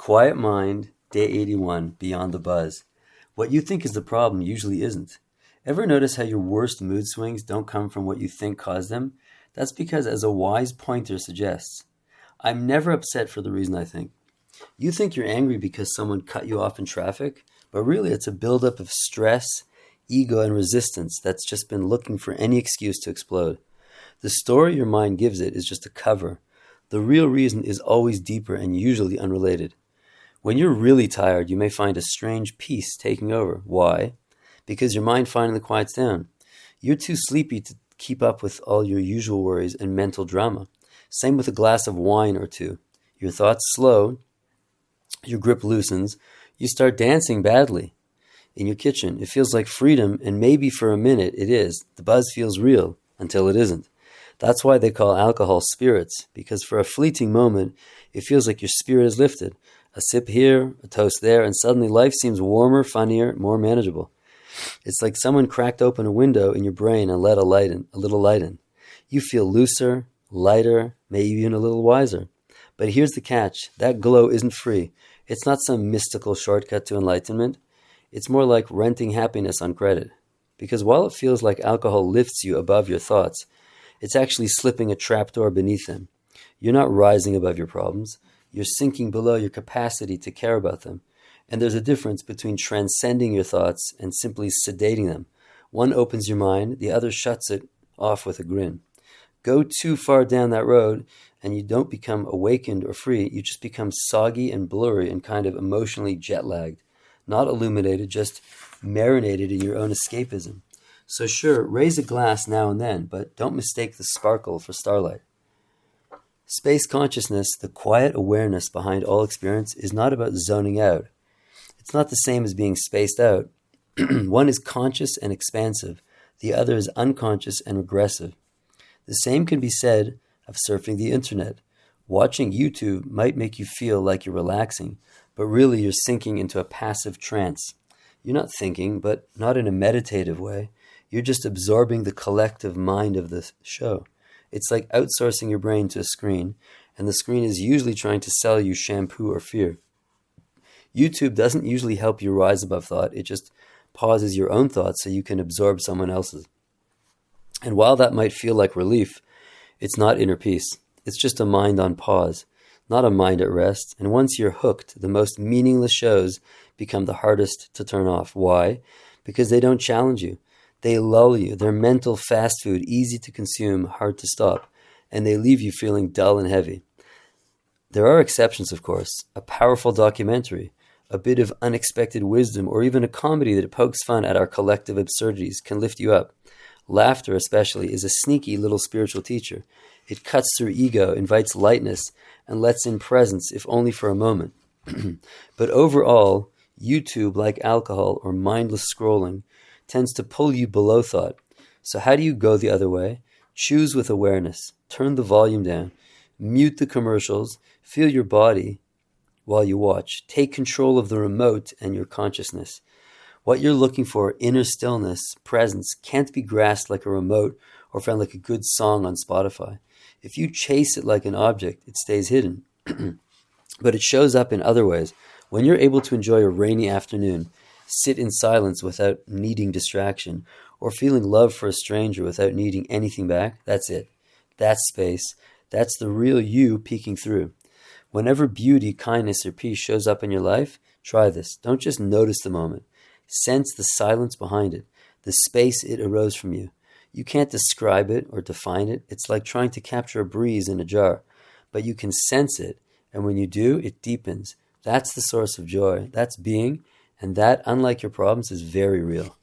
Quiet Mind, Day 81, Beyond the Buzz. What you think is the problem usually isn't. Ever notice how your worst mood swings don't come from what you think caused them? That's because, as a wise pointer suggests, I'm never upset for the reason I think. You think you're angry because someone cut you off in traffic, but really it's a buildup of stress, ego, and resistance that's just been looking for any excuse to explode. The story your mind gives it is just a cover. The real reason is always deeper and usually unrelated. When you're really tired, you may find a strange peace taking over. Why? Because your mind finally quiets down. You're too sleepy to keep up with all your usual worries and mental drama. Same with a glass of wine or two. Your thoughts slow, your grip loosens, you start dancing badly in your kitchen. It feels like freedom, and maybe for a minute it is. The buzz feels real until it isn't. That's why they call alcohol spirits, because for a fleeting moment, it feels like your spirit is lifted. A sip here, a toast there, and suddenly life seems warmer, funnier, more manageable. It's like someone cracked open a window in your brain and let a little light in. You feel looser, lighter, maybe even a little wiser. But here's the catch. That glow isn't free. It's not some mystical shortcut to enlightenment. It's more like renting happiness on credit. Because while it feels like alcohol lifts you above your thoughts, it's actually slipping a trapdoor beneath them. You're not rising above your problems. You're sinking below your capacity to care about them. And there's a difference between transcending your thoughts and simply sedating them. One opens your mind, the other shuts it off with a grin. Go too far down that road, and you don't become awakened or free. You just become soggy and blurry and kind of emotionally jet-lagged. Not illuminated, just marinated in your own escapism. So sure, raise a glass now and then, but don't mistake the sparkle for starlight. Space consciousness, the quiet awareness behind all experience, is not about zoning out. It's not the same as being spaced out. One is conscious and expansive. The other is unconscious and regressive. The same can be said of surfing the internet. Watching YouTube might make you feel like you're relaxing, but really you're sinking into a passive trance. You're not thinking, but not in a meditative way. You're just absorbing the collective mind of the show. It's like outsourcing your brain to a screen, and the screen is usually trying to sell you shampoo or fear. YouTube doesn't usually help you rise above thought. It just pauses your own thoughts so you can absorb someone else's. And while that might feel like relief, it's not inner peace. It's just a mind on pause, not a mind at rest. And once you're hooked, the most meaningless shows become the hardest to turn off. Why? Because they don't challenge you. They lull you. They're mental fast food, easy to consume, hard to stop. And they leave you feeling dull and heavy. There are exceptions, of course. A powerful documentary, a bit of unexpected wisdom, or even a comedy that pokes fun at our collective absurdities can lift you up. Laughter, especially, is a sneaky little spiritual teacher. It cuts through ego, invites lightness, and lets in presence, if only for a moment. But overall, YouTube, like alcohol or mindless scrolling, tends to pull you below thought. So how do you go the other way? Choose with awareness. Turn the volume down. Mute the commercials. Feel your body while you watch. Take control of the remote and your consciousness. What you're looking for, inner stillness, presence, can't be grasped like a remote or found like a good song on Spotify. If you chase it like an object, it stays hidden. But it shows up in other ways. When you're able to enjoy a rainy afternoon, sit in silence without needing distraction, or feeling love for a stranger without needing anything back, that's it. That's space. That's the real you peeking through. Whenever beauty, kindness, or peace shows up in your life, try this. Don't just notice the moment. Sense the silence behind it, the space it arose from you. You can't describe it or define it. It's like trying to capture a breeze in a jar. But you can sense it, and when you do, it deepens. That's the source of joy. That's being, and that, unlike your problems, is very real.